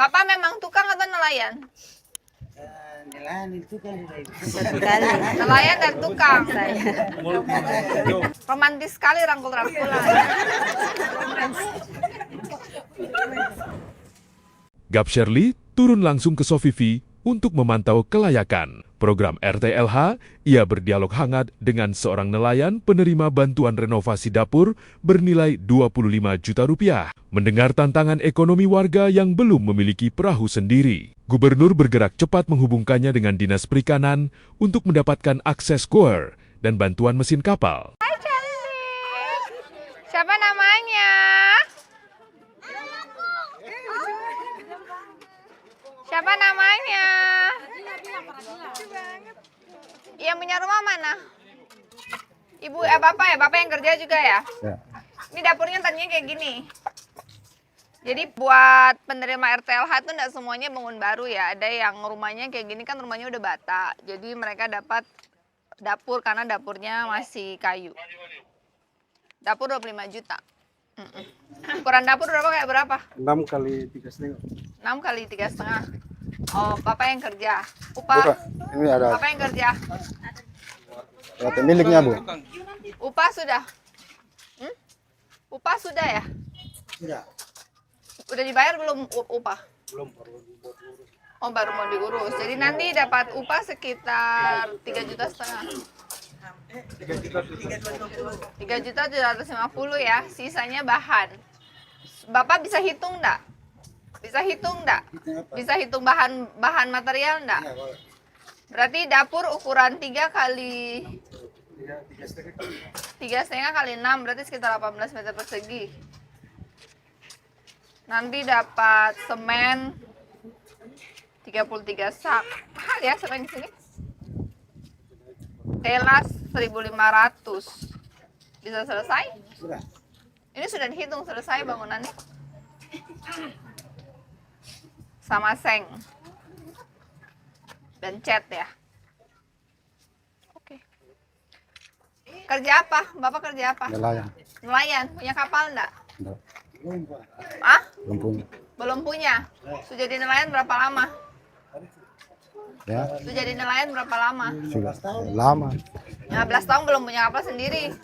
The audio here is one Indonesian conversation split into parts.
Bapak memang tukang atau nelayan? Nelayan itu kan Sekali. Nelayan dan tukang. Saya. Romantis sekali rangkul-rangkulan. Gap Shirley turun langsung ke Sofivi untuk memantau kelayakan. Program RTLH, ia berdialog hangat dengan seorang nelayan penerima bantuan renovasi dapur bernilai 25 juta rupiah. Mendengar tantangan ekonomi warga yang belum memiliki perahu sendiri, Gubernur bergerak cepat menghubungkannya dengan Dinas Perikanan untuk mendapatkan akses goer dan bantuan mesin kapal. Hai cantik. Siapa namanya? Siapa namanya? Yang punya rumah mana? Ibu, bapak ya? Bapak yang kerja juga ya? Ya. Ini dapurnya tadinya kayak gini. Jadi buat penerima RTLH itu enggak semuanya bangun baru ya. Ada yang rumahnya kayak gini kan rumahnya udah bata. Jadi mereka dapat dapur karena dapurnya masih kayu. Dapur 25 juta. Ukuran dapur kayak berapa? 6 kali 3,5. 6 kali 3,5. Oh, Bapak yang kerja. Upah? Ini ada Bapak yang kerja. miliknya, Bu. Upah sudah? Upah sudah ya? Sudah. Udah dibayar belum upah? Belum. Oh, baru mau diurus. Jadi nanti dapat upah sekitar 3,5 juta. 3,750 ya. Sisanya bahan. Bapak bisa hitung enggak? Bisa hitung enggak? Bisa hitung bahan material enggak? Berarti dapur ukuran 3 kali 3,5 kali 6 berarti sekitar 18 meter persegi. Nanti dapat semen 33 sak. Mahal ya semen di sini. Telas 1.500. Bisa selesai? Sudah. Ini sudah dihitung selesai bangunannya. Sama seng. Dan cat ya. Oke. Kerja apa? Bapak kerja apa? Nelayan. Nelayan. Punya kapal enggak? Enggak. Ah? Belum punya. Belum punya. Sudah jadi nelayan berapa lama? Ya, Sudah jadi nelayan berapa lama? sudah lama. 15 tahun belum punya kapal sendiri.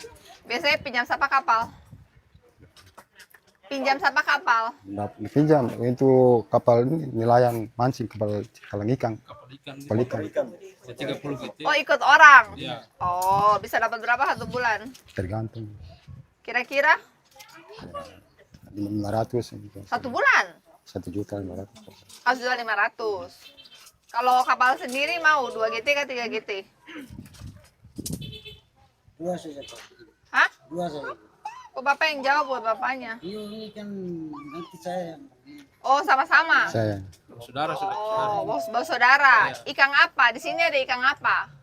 Biasanya pinjam siapa kapal? Pinjam siapa kapal? Enggak pinjam itu kapal ini nelayan mancing kapal ikan. Kapal ikan. Oh, ikut orang? Oh, bisa dapat berapa satu bulan? Tergantung. Kira-kira 500 gitu. satu bulan? 1.500.000. 1.500.000. Kalau kapal sendiri mau 2 GT ke 3 GT? 2 saja, Pak. Hah? 2 saja. Kok Bapak yang jawab buat bapaknya? Ini kan nanti saya yang Oh, sama-sama. Saya Oh, bos saudara. Ikan apa? Di sini ada ikan apa?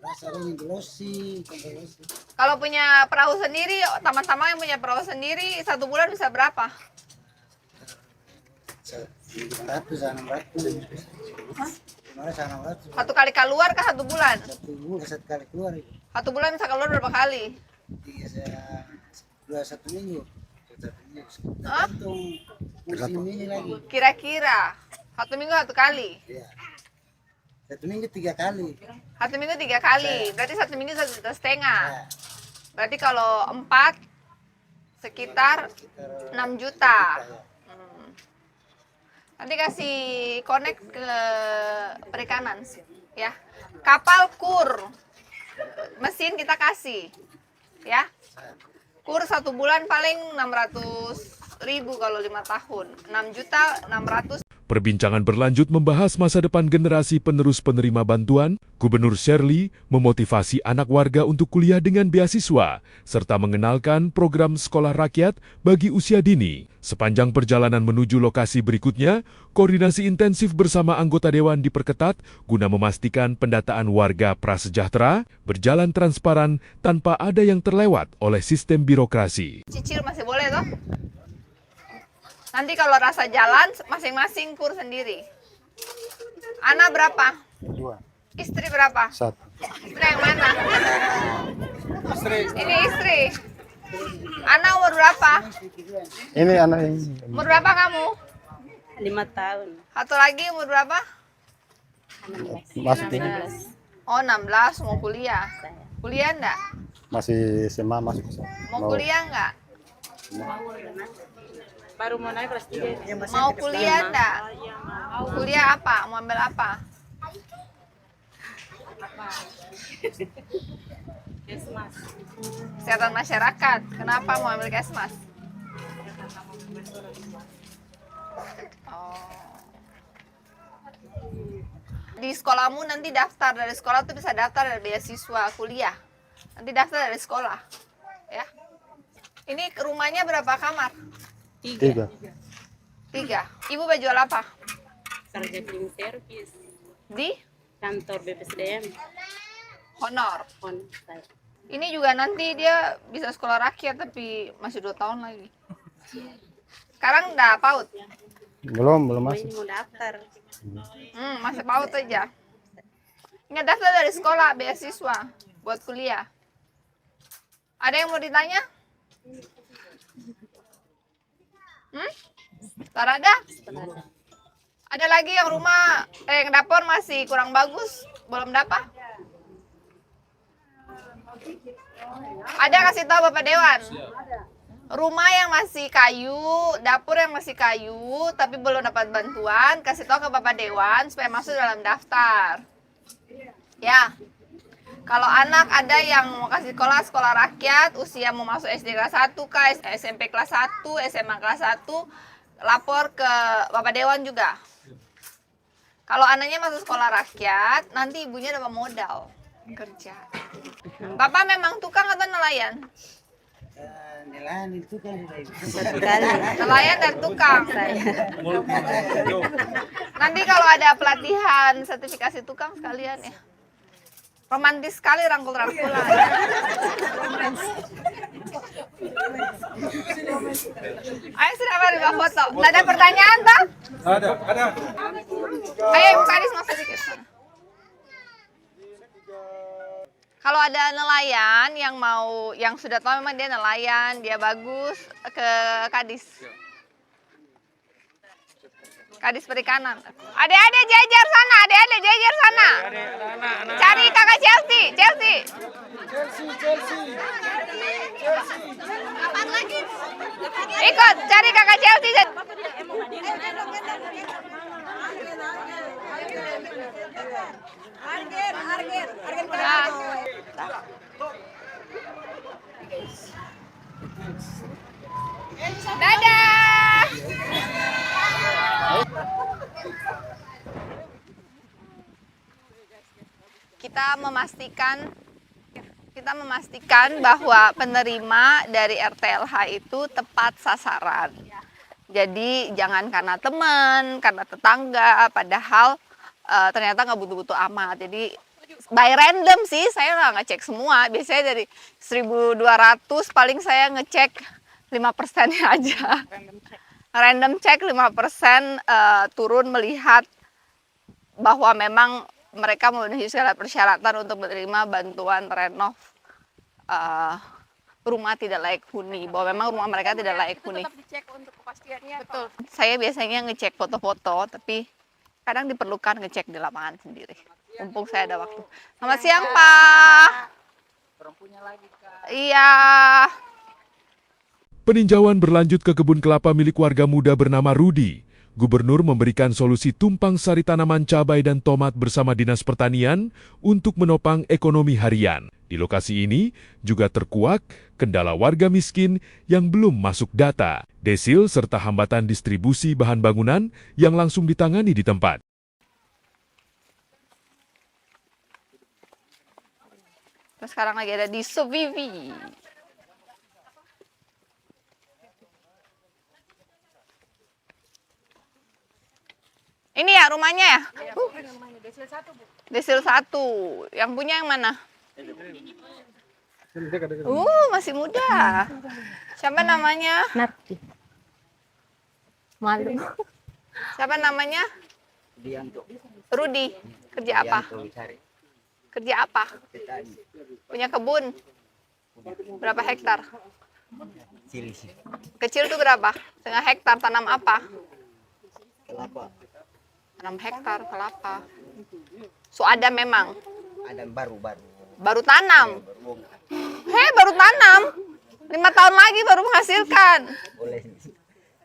rasa ini gelosi, ikan gelosi. Kalau punya perahu sendiri, teman-teman yang punya perahu sendiri, satu bulan bisa berapa? 500, 600. Gimana 600? Satu kali keluar kah satu bulan? Satu kali keluar itu. Satu bulan bisa keluar berapa kali? Tiga saya 1 minggu. 1 minggu. Hah? Tergantung musim ini lagi. Kira-kira satu minggu satu kali. Iya. 1 minggu 3 kali. Satu minggu 3 kali. Berarti satu minggu 1,5 juta. Ya, Berarti kalau 4 sekitar 6 juta. Nanti kasih connect ke perikanan ya. Kapal kur. Mesin kita kasih. Ya. Kur satu bulan paling 600.000 kalau 5 tahun. 6.600.000. Perbincangan berlanjut membahas masa depan generasi penerus penerima bantuan. Gubernur Shirley memotivasi anak warga untuk kuliah dengan beasiswa, serta mengenalkan program sekolah rakyat bagi usia dini. Sepanjang perjalanan menuju lokasi berikutnya, koordinasi intensif bersama anggota Dewan diperketat guna memastikan pendataan warga prasejahtera berjalan transparan tanpa ada yang terlewat oleh sistem birokrasi. Cicil masih boleh toh? Nanti kalau rasa jalan masing-masing kur sendiri. Anak berapa? 2. Istri berapa? 1. Istri yang mana? Ini istri. Anak umur berapa? Ini anak ini Umur berapa kamu? 5 tahun. Satu lagi umur berapa? Masih Oh 16 mau kuliah. Saya. Kuliah enggak? masih SMA masuk. Mau kuliah enggak? Baru mau naik kelas 3. Mau kuliah enggak? Kuliah apa? Mau ambil apa? Kesmas. Kesehatan masyarakat. Kenapa mau ambil Kesmas? Oh. Di sekolahmu nanti daftar dari sekolah tuh bisa daftar dari beasiswa kuliah. Nanti daftar dari sekolah. Ya. Ini rumahnya berapa kamar? 3. 3. Ibu baju apa? Kerja cleaning service Di kantor BPSDM. honor. Saya. Ini juga nanti dia bisa sekolah rakyat tapi masih 2 tahun lagi. Sekarang udah PAUD. Belum Ini masuk. mau daftar. Masih PAUD aja. Nggak daftar dari sekolah beasiswa buat kuliah. Ada yang mau ditanya? Tak ada? Ada lagi yang rumah, yang dapur masih kurang bagus, belum dapat? Ada, kasih tahu Bapak Dewan. Rumah yang masih kayu, dapur yang masih kayu, tapi belum dapat bantuan, kasih tahu ke Bapak Dewan supaya masuk dalam daftar. Ya. Kalau anak ada yang mau kasih sekolah rakyat, usia mau masuk SD kelas 1 ke SMP kelas 1, SMA kelas 1, lapor ke Bapak Dewan juga. Kalau anaknya masuk sekolah rakyat, nanti ibunya dapat modal kerja. Bapak memang tukang atau nelayan? Nelayan itu kan Satu kali. Nelayan dan tukang. Nanti kalau ada pelatihan sertifikasi tukang sekalian ya. Romantis sekali rangkul-rangkulan. Ayo sudah mari Mbak foto. Nggak ada pertanyaan toh? Ada. Ayo Ibu Kadis masuk sedikit. Kalau ada nelayan yang sudah tahu memang dia nelayan, dia bagus, ke Kadis. Kadis Perikanan. Adik-adik jajar sana, adik-adik jajar sana. Cari kakak Chelsea, Chelsea. Ikut, cari kakak Chelsea. Dadah. Kita memastikan bahwa penerima dari RTLH itu tepat sasaran. Jadi jangan karena teman, karena tetangga, padahal ternyata nggak butuh-butuh amat. Jadi by random sih, saya nggak ngecek semua. Biasanya dari 1.200 paling saya ngecek 5%-nya aja. Random check 5%, turun melihat bahwa memang mereka memenuhi segala persyaratan untuk menerima bantuan renov rumah tidak layak huni, bahwa memang rumah mereka tidak layak huni. Tetap dicek untuk kepastiannya. Betul. Saya biasanya ngecek foto-foto, tapi kadang diperlukan ngecek di lapangan sendiri. Mumpung saya ada waktu. Selamat siang, Pak. Iya. Peninjauan berlanjut ke kebun kelapa milik warga muda bernama Rudi. Gubernur memberikan solusi tumpang sari tanaman cabai dan tomat bersama Dinas Pertanian untuk menopang ekonomi harian. Di lokasi ini juga terkuak kendala warga miskin yang belum masuk data, desil serta hambatan distribusi bahan bangunan yang langsung ditangani di tempat. Sekarang lagi ada di Sovivi. Ini ya rumahnya ya? Desil 1. Yang punya yang mana? Masih muda. Siapa namanya? Narti. Malu. Siapa namanya? Dianto. Rudi. Kerja apa? Kerja apa? Punya kebun? Berapa hektar? Cili. Kecil tuh berapa? Setengah hektar, tanam apa? Kelapa. 6 hektar kelapa. So ada memang. Ada baru-baru. Baru tanam. Baru bongkar. Baru tanam. 5 tahun lagi baru menghasilkan. Boleh.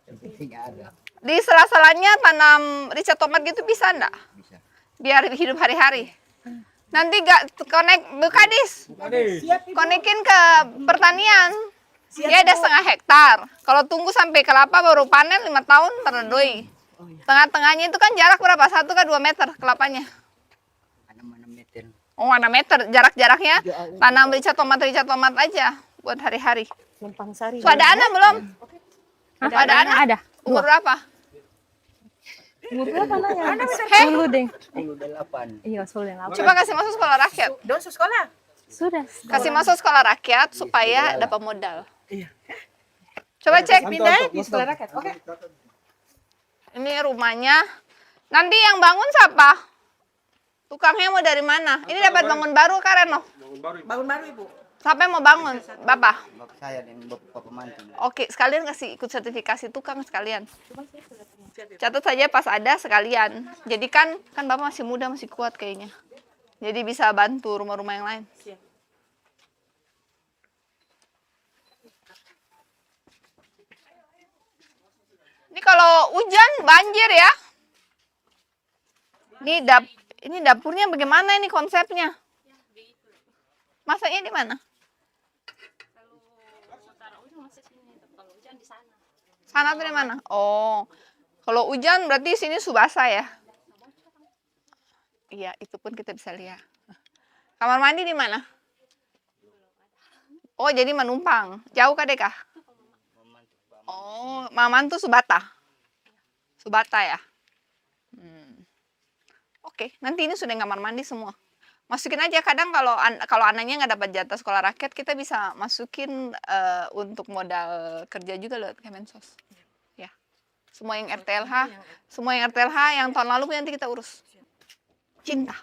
Yang penting ada. Di sela-selanya tanam rica tomat gitu bisa enggak? Bisa. Biar hidup hari-hari. Nanti gak konek Bukadis. Konekin ke pertanian. Dia ada 1/2 hektar. Kalau tunggu sampai kelapa baru panen 5 tahun terdoi. Tengah-tengahnya itu kan jarak berapa? 1 ke 2 meter kelapanya. Ada mana meter. Oh, 6 meter jarak-jaraknya. Tanam rica tomat aja buat hari-hari. Numpang sari. So, ada anak belum? Ada anak? Ada. Umur berapa? Umur berapa nanya? Heh, 10 deh. 8. Iya, 10 yang coba kasih masuk sekolah rakyat. Sudah. Kasih masuk sekolah rakyat supaya dapat modal. Coba cek. Di sekolah rakyat. Oke. Ini rumahnya. Nanti yang bangun siapa? Tukangnya mau dari mana? Ini dapat bangun baru Karen loh. Bangun baru Ibu. Siapa yang mau bangun? Bapak. Bapak saya dan bapak pemantu. Oke, sekalian kasih ikut sertifikasi tukang sekalian. Catat saja pas ada sekalian. Jadi kan Bapak masih muda, masih kuat kayaknya. Jadi bisa bantu rumah-rumah yang lain. Ini kalau hujan banjir ya. Ini dapurnya bagaimana ini konsepnya? Masaknya di mana? Sana tuh di mana? Oh, kalau hujan berarti sini subasa ya? Iya, itu pun kita bisa lihat. Kamar mandi di mana? Oh, jadi menumpang. Jauh kah Deka? Oh, Maman tuh Subata. Subata ya? Oke, nanti ini sudah kamar mandi semua. Masukin aja, kadang kalau anaknya nggak dapat jatah sekolah rakyat, kita bisa masukin untuk modal kerja juga lewat Kemensos. Ya, semua yang RTLH yang tahun lalu nanti kita urus. Cinta.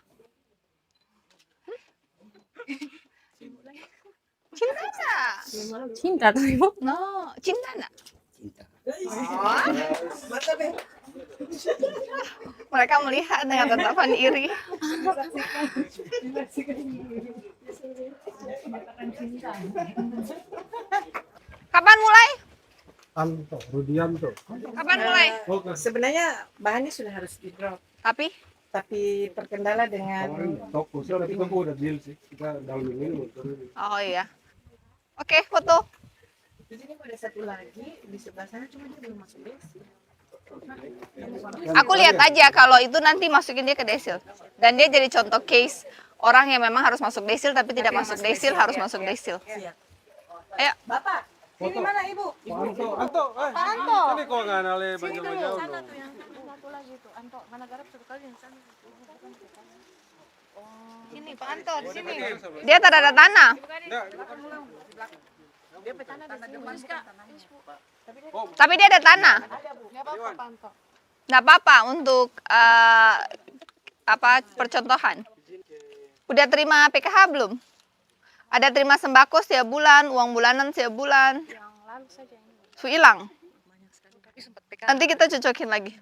Cinta nggak? Cinta tuh Ibu. No, cinta nggak? Cinta. Mereka melihat dengan tatapan iri. Kapan mulai? Anto, Rudianto. Kapan mulai? Sebenarnya bahannya sudah harus di drop, Tapi tapi terkendala dengan Toko, kita udah deal sih. Kita dalam ini. oh iya. Oke, foto. di sini ada satu lagi di sebelah sana, cuma dia belum masuk besi. Aku lihat aja kalau itu nanti masukin dia ke desil. Dan dia jadi contoh case orang yang memang harus masuk desil tapi tidak masuk desil harus masuk desil. Ayo. Bapak, ini mana Ibu? Anto, ini kok nggak nale banyak-banyak. Ini Pak Anto di sini. Dia tak ada tanah. Tapi dia ada tanah. Nggak apa-apa untuk percontohan. Udah terima PKH belum? Ada terima sembako setiap bulan, uang bulanan setiap bulan. Su hilang. Nanti kita cocokin lagi.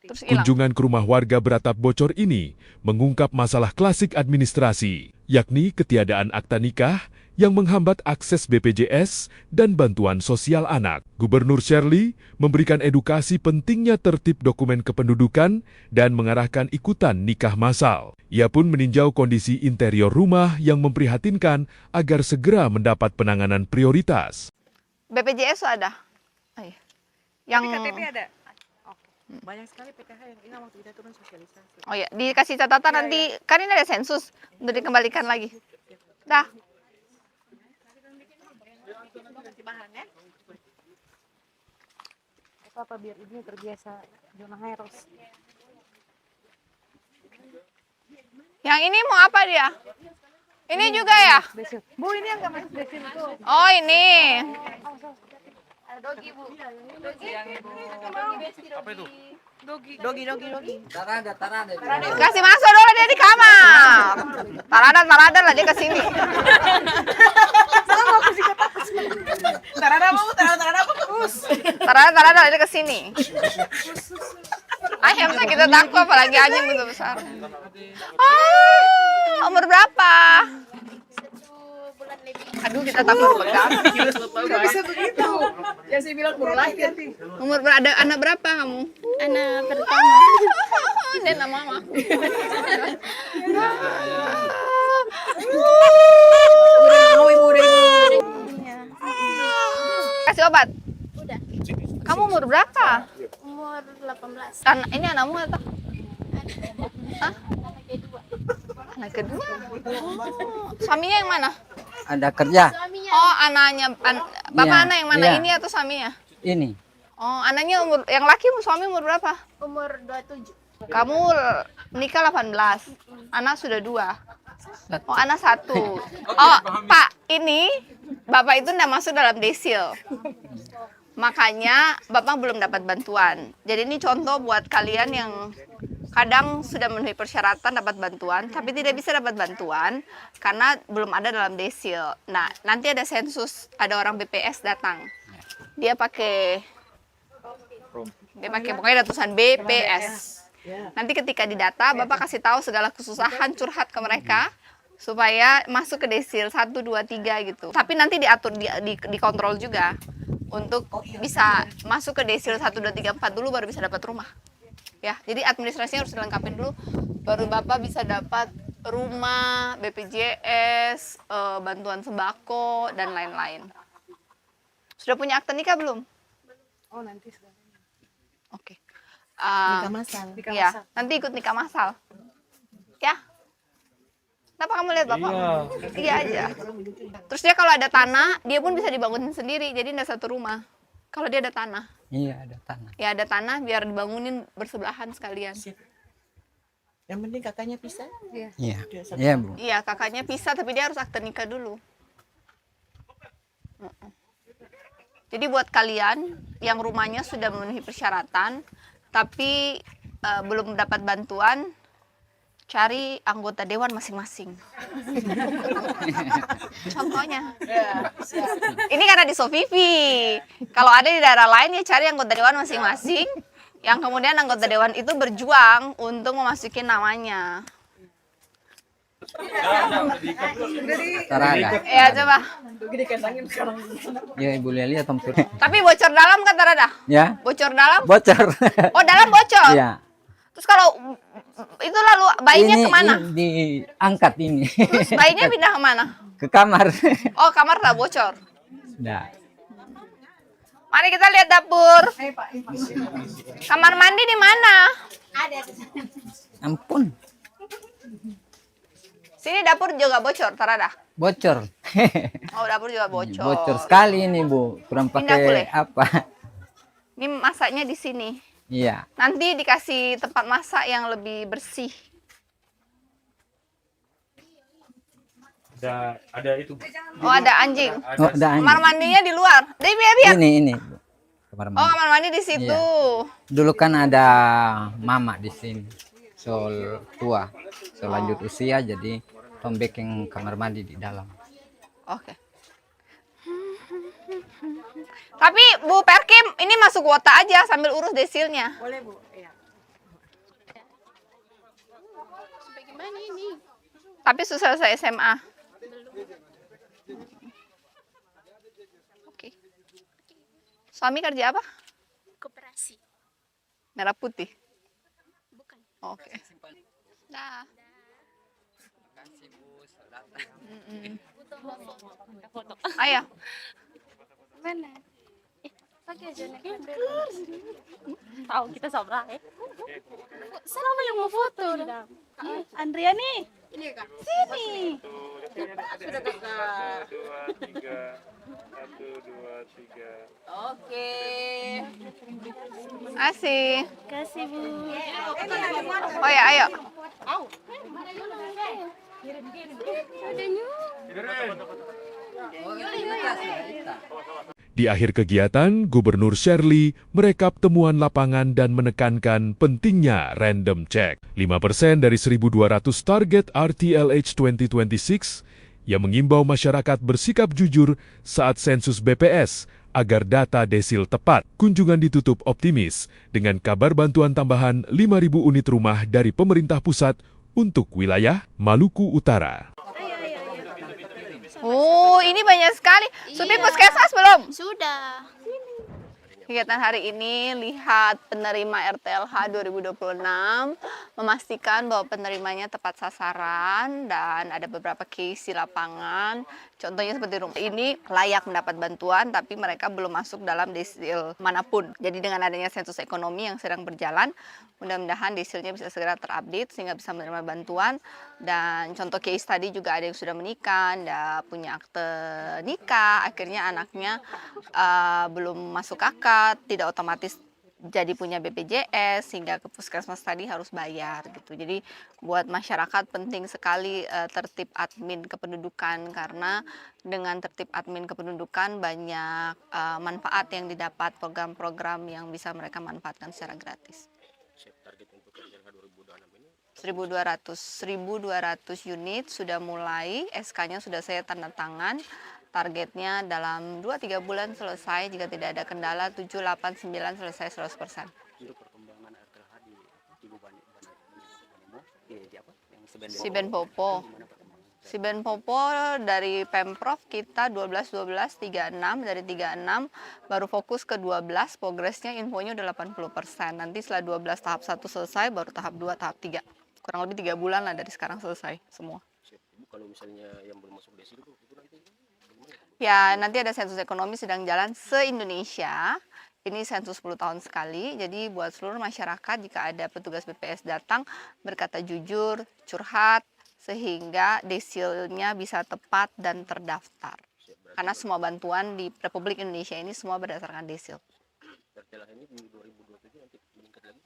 Terus hilang. Kunjungan ke rumah warga beratap bocor ini mengungkap masalah klasik administrasi, yakni ketiadaan akta nikah yang menghambat akses BPJS dan bantuan sosial anak. Gubernur Shirley memberikan edukasi pentingnya tertib dokumen kependudukan dan mengarahkan ikutan nikah massal. Ia pun meninjau kondisi interior rumah yang memprihatinkan agar segera mendapat penanganan prioritas. BPJS ada? Oh, iya. Yang KTP ada. Banyak sekali PKH yang hilang waktu kita turun sosialisasi. Oh ya, dikasih catatan nanti, kan ini ada sensus untuk dikembalikan lagi. Dah. Apa biar ibunya terbiasa zona heros. Yang ini mau apa dia? Ini juga ya? Bu, ini yang nggak masuk desil itu. Oh ini. Dogi. Tarada. Kasih masuk dulu dia di kamar. Tarada lah dia kesini. Tarada mau, tarada apa terus? Tarada ini ke sini. Ayam saya kita takut apalagi anjing begitu besar. Ah, umur berapa? 1 bulan lebih. Aduh, kita takut pegang. Gak bisa begitu. Ya saya bilang baru lahir. Ada anak berapa kamu? Anak pertama. Dan nama mama. Kasih obat. Udah. Kamu umur berapa? Umur 18. Ini anakmu atau? Hah? Anak kedua. Anak kedua. Oh. Suaminya yang mana? Ada kerja Suaminya Oh, anaknya. Bapak Iya, anak yang mana? iya. Ini atau suaminya? ini. Oh, anaknya yang laki suami umur berapa? umur 27. Kamu nikah 18. Anak sudah 2. Oh, anak 1. Oh, Pak, ini Bapak itu enggak masuk dalam desil. Makanya Bapak belum dapat bantuan. Jadi ini contoh buat kalian yang kadang sudah memenuhi persyaratan dapat bantuan, tapi tidak bisa dapat bantuan karena belum ada dalam desil. Nah, nanti ada sensus, ada orang BPS datang. Dia pakai pokoknya ada tulisan BPS. Nanti ketika didata, Bapak kasih tahu segala kesusahan, curhat ke mereka supaya masuk ke desil 1, 2, 3 gitu. Tapi nanti diatur, dikontrol juga untuk bisa masuk ke desil 1, 2, 3, 4 dulu baru bisa dapat rumah. Ya, jadi administrasinya harus dilengkapin dulu, baru Bapak bisa dapat rumah, BPJS, bantuan sembako, dan lain-lain. Sudah punya akte nikah belum? Oh, nanti sudah. Oke. Nikah masal. Ya, nanti ikut nikah masal. Ya. Kenapa kamu lihat Bapak? Iya aja. Terus dia kalau ada tanah, dia pun bisa dibangunin sendiri, jadi tidak satu rumah. Kalau dia ada tanah. Iya, ada tanah. Ya ada tanah biar dibangunin bersebelahan sekalian. Yang penting kakaknya bisa. Iya. Iya, Bu. Iya, kakaknya pisah tapi dia harus akte nikah dulu. Jadi buat kalian yang rumahnya sudah memenuhi persyaratan tapi belum dapat bantuan, cari anggota dewan masing-masing. Contohnya. Ini karena di Sofivi. Kalau ada di daerah lain ya cari anggota dewan masing-masing yang kemudian anggota dewan itu berjuang untuk memasuki namanya. Tarada. Ya coba. Ya, Ibu lihat tempur. Tapi bocor dalam kan Tarada? Ya, Bocor dalam? bocor. Oh dalam bocor? Iya. Terus kalau itu lalu bayinya Ini kemana? diangkat ini. Terus bayinya pindah kemana? Ke kamar. Oh kamar tak bocor. Sudah. Mari kita lihat dapur. Kamar mandi di mana? Ada di sana. Ampun. Sini dapur juga bocor, Tarada. Bocor. Oh dapur juga bocor. Bocor sekali ini, Bu. Kurang Pindah boleh? pakai apa? Ini masaknya di sini. Iya. Nanti dikasih tempat masak yang lebih bersih. Ada itu. Oh ada anjing. Oh, ada Kamar anjing. mandinya di luar. Dari biar. Ini, Bu. Kamar Oh mandi. kamar mandi di situ. Dulu kan ada mama di sini. Soal tua. Soal lanjut usia, jadi tombek yang kamar mandi di dalam. Oke. Tapi Bu Perkim ini masuk kuota aja sambil urus desilnya. Boleh Bu. Iya. Bagaimana ini? Tapi sudah selesai SMA. Oke. Suami kerja apa? Koperasi. Merah putih. Bukan. Oke. Dah. Foto. Ayo. Mana? Pakai aja nih. Tahu kita sabar ya. Siapa yang mau foto? Andrea nih. Ini Kak. Sini. Sudah kakak. Oke. Asih. Kasih Bu. Oh ya, ayo. Di akhir kegiatan, Gubernur Shirley merekap temuan lapangan dan menekankan pentingnya random check. 5% dari 1.200 target RTLH 2026 yang mengimbau masyarakat bersikap jujur saat sensus BPS agar data desil tepat. Kunjungan ditutup optimis dengan kabar bantuan tambahan 5.000 unit rumah dari pemerintah pusat untuk wilayah Maluku Utara. Oh, ini banyak sekali. Supi puskesmas belum? Sudah. Kegiatan hari ini lihat penerima RTLH 2026, memastikan bahwa penerimanya tepat sasaran dan ada beberapa case di lapangan. Contohnya seperti rumah ini layak mendapat bantuan tapi mereka belum masuk dalam desil manapun. Jadi dengan adanya sensus ekonomi yang sedang berjalan, mudah-mudahan desilnya bisa segera terupdate sehingga bisa menerima bantuan. Dan contoh case tadi juga ada yang sudah menikah, ada punya akte nikah, akhirnya anaknya belum masuk akad, tidak otomatis jadi punya BPJS sehingga ke puskesmas tadi harus bayar gitu. Jadi buat masyarakat penting sekali tertib admin kependudukan, karena dengan tertib admin kependudukan banyak manfaat yang didapat, program-program yang bisa mereka manfaatkan secara gratis. 1.200 unit sudah mulai, SK-nya sudah saya tanda tangan. Targetnya dalam 2-3 bulan selesai, jika tidak ada kendala 7, 8, 9 selesai 100%. Untuk perkembangan RTLH di Siben Popo. Siben Popo dari Pemprov kita 12, 36, dari 36 baru fokus ke 12, progresnya infonya udah 80%. Nanti setelah 12 tahap 1 selesai, baru tahap 2, tahap 3. Kurang lebih 3 bulan lah dari sekarang selesai semua. Kalau misalnya yang belum masuk desil itu nanti ya nanti ada sensus ekonomi sedang jalan se-Indonesia. Ini sensus 10 tahun sekali. Jadi buat seluruh masyarakat jika ada petugas BPS datang berkata jujur, curhat sehingga desilnya bisa tepat dan terdaftar. Karena semua bantuan di Republik Indonesia ini semua berdasarkan desil. RTLH ini di 2027 nanti meningkat lagi.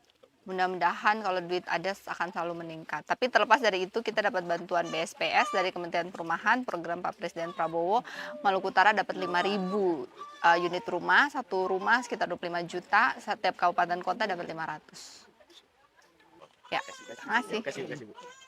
Mudah-mudahan kalau duit ada akan selalu meningkat. Tapi terlepas dari itu kita dapat bantuan BSPS dari Kementerian Perumahan, program Pak Presiden Prabowo. Maluku Utara dapat 5.000 unit rumah, satu rumah sekitar 25 juta, setiap kabupaten kota dapat 500. Ya, terima kasih. Terima kasih, Bu.